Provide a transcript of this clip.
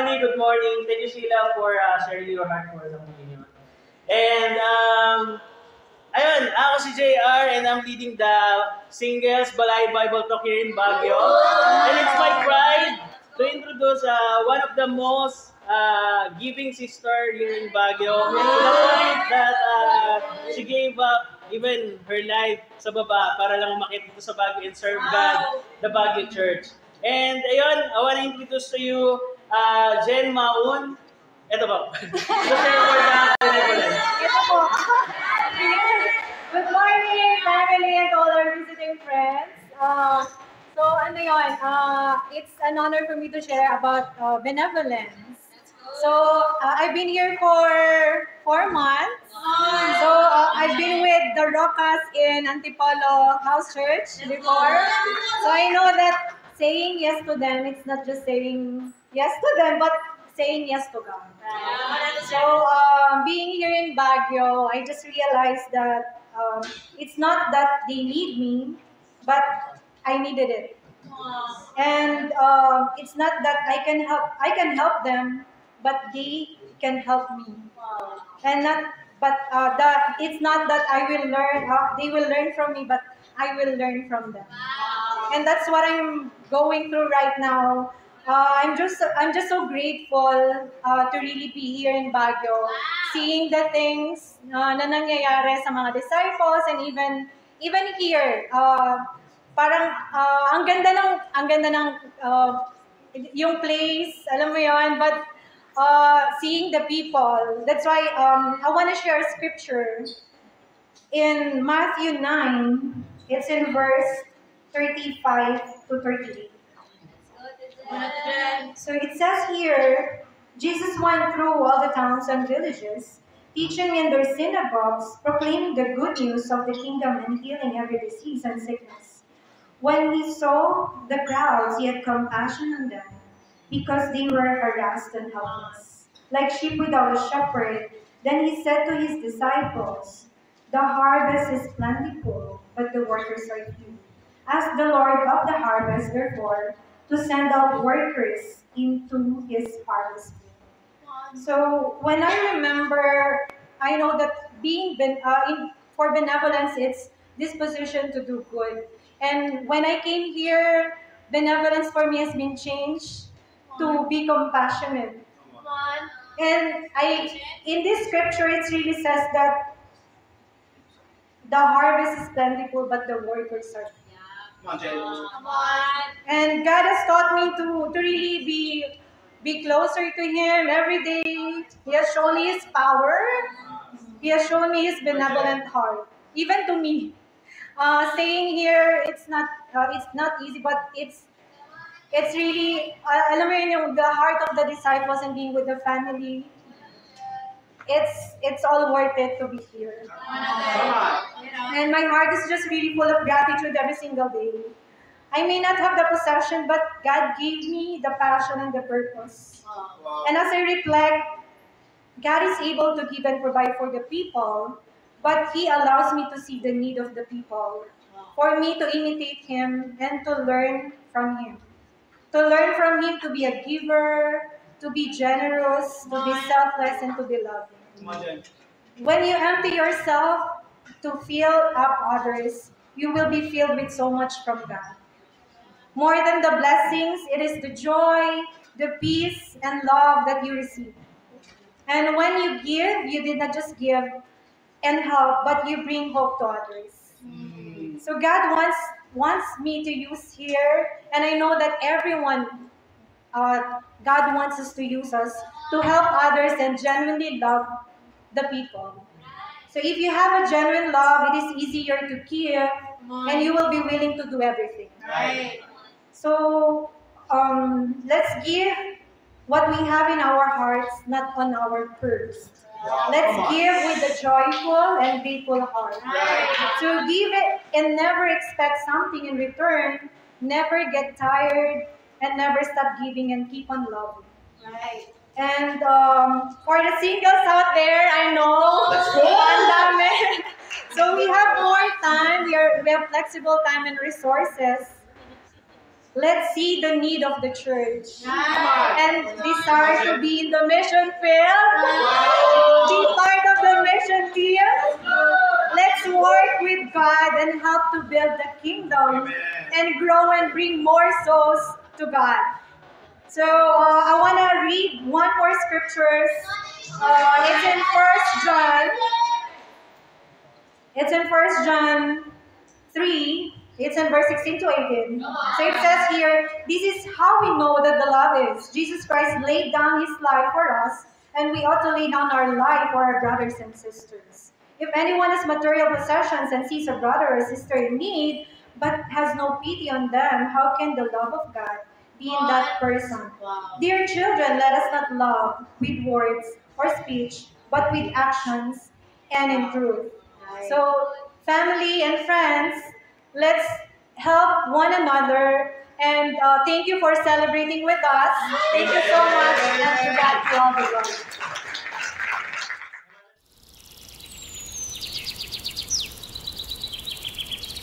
Connie, good morning. Thank you, Sheila, for sharing your heart for the communion. And, ayun, ako si JR and I'm leading the Singles Balay Bible Talk here in Baguio. And it's my pride to introduce one of the most giving sister here in Baguio. To the point that she gave up even her life sa baba para lang umakit dito sa Baguio and serve God, the Baguio Church. And ayun, I want to introduce to you Jen Maun. Ito po. So share for the benevolence. Ito po. Good morning, family, and all our visiting friends. So, ano yun? It's an honor for me to share about benevolence. So, I've been here for 4 months. So, I've been with the Rocas in Antipolo House Church before. So, I know that saying yes to them, it's not just saying yes to them, but saying yes to God. So, being here in Baguio, I just realized that it's not that they need me, but I needed it. And it's not that I can help them, but they can help me. And it's not that I will learn, they will learn from me, but I will learn from them. And that's what I'm going through right now. I'm just so grateful to really be here in Baguio, seeing the things na nangyayari sa mga disciples, and even here, parang ang ganda ng yung place, alam mo yon, but seeing the people. That's why I want to share scripture in Matthew 9. It's in verse 35 to 38. So it says here, Jesus went through all the towns and villages, teaching in their synagogues, proclaiming the good news of the kingdom and healing every disease and sickness. When he saw the crowds, he had compassion on them, because they were harassed and helpless, like sheep without a shepherd. Then he said to his disciples, "The harvest is plentiful, but the workers are few. Ask the Lord of the harvest, therefore, to send out workers into his harvest field." So when I remember, I know that for benevolence, it's disposition to do good. And when I came here, benevolence for me has been changed to be compassionate. And in this scripture, it really says that the harvest is plentiful, but the workers are few. And God has taught me to really be closer to Him every day. He has shown me His power. He has shown me His benevolent heart, even to me. Saying here, it's not easy, but it's really, alam mo yun, the heart of the disciples and being with the family. It's all worth it to be here. And my heart is just really full of gratitude every single day. I may not have the possession, but God gave me the passion and the purpose. And as I reflect, God is able to give and provide for the people, but He allows me to see the need of the people, for me to imitate Him and to learn from Him. To learn from Him to be a giver, to be generous, to be selfless, and to be loving. When you empty yourself to fill up others, you will be filled with so much from God. More than the blessings, it is the joy, the peace, and love that you receive. And when you give, you did not just give and help, but you bring hope to others. So God wants me to use here, and I know that everyone, God wants us to use us to help others and genuinely love the people. So if you have a genuine love, it is easier to give, and you will be willing to do everything. Right. So let's give what we have in our hearts, not on our purse. Let's give with a joyful and grateful heart. To give it and never expect something in return, never get tired, and never stop giving and keep on loving. Right. And for the singles out there, I know, Let's go! ang dami. So we have more time, we have flexible time and resources. Let's see the need of the church. Right. And decide desire to be in the mission field, be part of the mission team. Let's work with God and help to build the kingdom and grow and bring more souls to God. So I want to read one more scriptures. It's in First John. It's in 1 John 3. It's in verse 16 to 18. So it says here, this is how we know that the love is. Jesus Christ laid down his life for us, and we ought to lay down our life for our brothers and sisters. If anyone has material possessions and sees a brother or sister in need, but has no pity on them, how can the love of God be in that person? Dear children, let us not love with words or speech, but with actions and in truth. So, family and friends, let's help one another. And thank you for celebrating with us. Thank you so much, and to God be all the glory.